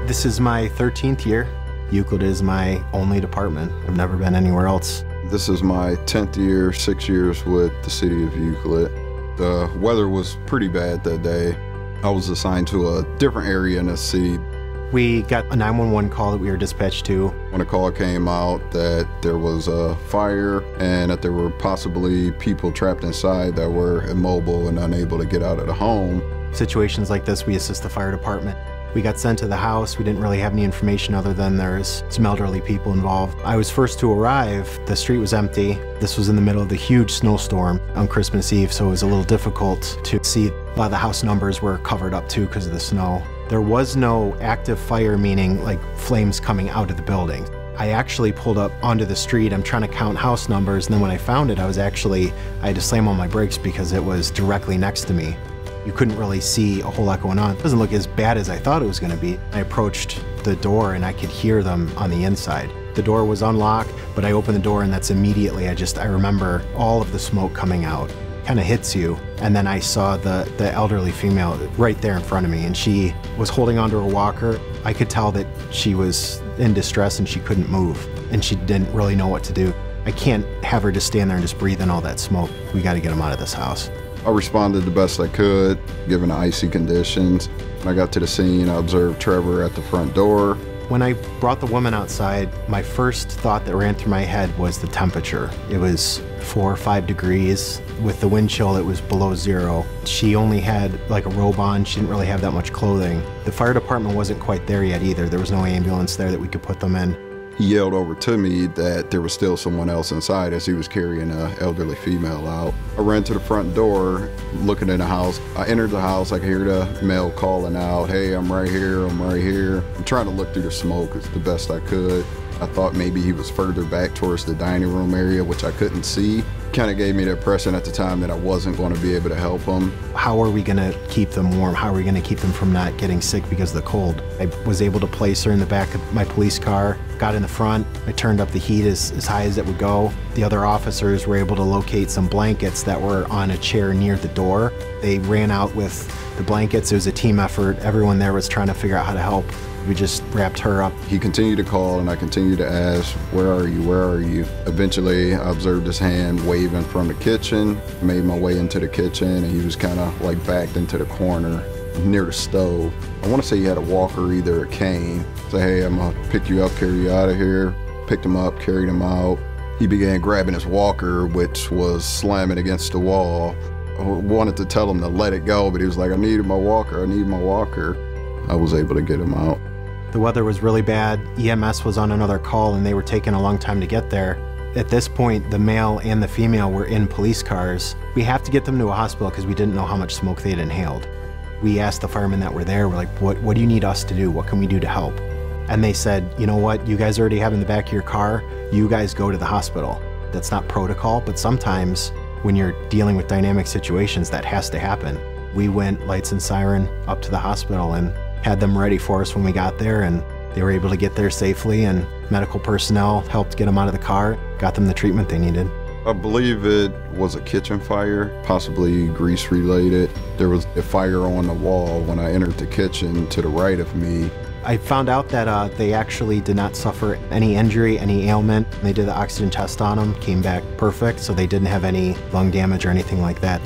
This is my 13th year. Euclid is my only department. I've never been anywhere else. This is my 10th year, 6 years with the city of Euclid. The weather was pretty bad that day. I was assigned to a different area in the city. We got a 911 call that we were dispatched to. When a call came out that there was a fire and that there were possibly people trapped inside that were immobile and unable to get out of the home. Situations like this, we assist the fire department. We got sent to the house. We didn't really have any information other than there's some elderly people involved. I was first to arrive. The street was empty. This was in the middle of the huge snowstorm on Christmas Eve, so it was a little difficult to see. A lot of the house numbers were covered up too because of the snow. There was no active fire, meaning like flames coming out of the building. I actually pulled up onto the street. I'm trying to count house numbers, and then when I found it, I had to slam on my brakes because it was directly next to me. You couldn't really see a whole lot going on. It doesn't look as bad as I thought it was going to be. I approached the door and I could hear them on the inside. The door was unlocked, but I opened the door and that's immediately, I remember all of the smoke coming out. Kind of hits you. And then I saw the elderly female right there in front of me, and she was holding onto her walker. I could tell that she was in distress and she couldn't move, and she didn't really know what to do. I can't have her just stand there and just breathe in all that smoke. We got to get them out of this house. I responded the best I could, given the icy conditions. When I got to the scene, I observed Trevor at the front door. When I brought the woman outside, my first thought that ran through my head was the temperature. It was 4 or 5 degrees. With the wind chill, it was below 0. She only had like a robe on. She didn't really have that much clothing. The fire department wasn't quite there yet either. There was no ambulance there that we could put them in. He yelled over to me that there was still someone else inside as he was carrying an elderly female out. I ran to the front door, looking in the house. I entered the house. I could hear the male calling out, "Hey, I'm right here, I'm right here." I'm trying to look through the smoke as the best I could. I thought maybe he was further back towards the dining room area, which I couldn't see. Kind of gave me the impression at the time that I wasn't going to be able to help him. How are we going to keep them warm? How are we going to keep them from not getting sick because of the cold? I was able to place her in the back of my police car, got in the front. I turned up the heat as high as it would go. The other officers were able to locate some blankets that were on a chair near the door. They ran out with the blankets. It was a team effort. Everyone there was trying to figure out how to help. We just wrapped her up. He continued to call and I continued to ask, "Where are you, where are you?" Eventually, I observed his hand waving from the kitchen, made my way into the kitchen, and he was kind of like backed into the corner near the stove. I want to say he had a walker, either a cane. Say, "Hey, I'm gonna pick you up, carry you out of here." Picked him up, carried him out. He began grabbing his walker, which was slamming against the wall. I wanted to tell him to let it go, but he was like, "I needed my walker, I need my walker." I was able to get him out. The weather was really bad. EMS was on another call and they were taking a long time to get there. At this point, the male and the female were in police cars. We have to get them to a hospital because we didn't know how much smoke they had inhaled. We asked the firemen that were there, we're like, what do you need us to do? What can we do to help? And they said, "You know what? You guys already have in the back of your car. You guys go to the hospital." That's not protocol, but sometimes when you're dealing with dynamic situations, that has to happen. We went lights and siren up to the hospital and had them ready for us when we got there, and they were able to get there safely, and medical personnel helped get them out of the car, got them the treatment they needed. I believe it was a kitchen fire, possibly grease related. There was a fire on the wall when I entered the kitchen to the right of me. I found out that they actually did not suffer any injury, any ailment. They did the oxygen test on them, came back perfect, so they didn't have any lung damage or anything like that.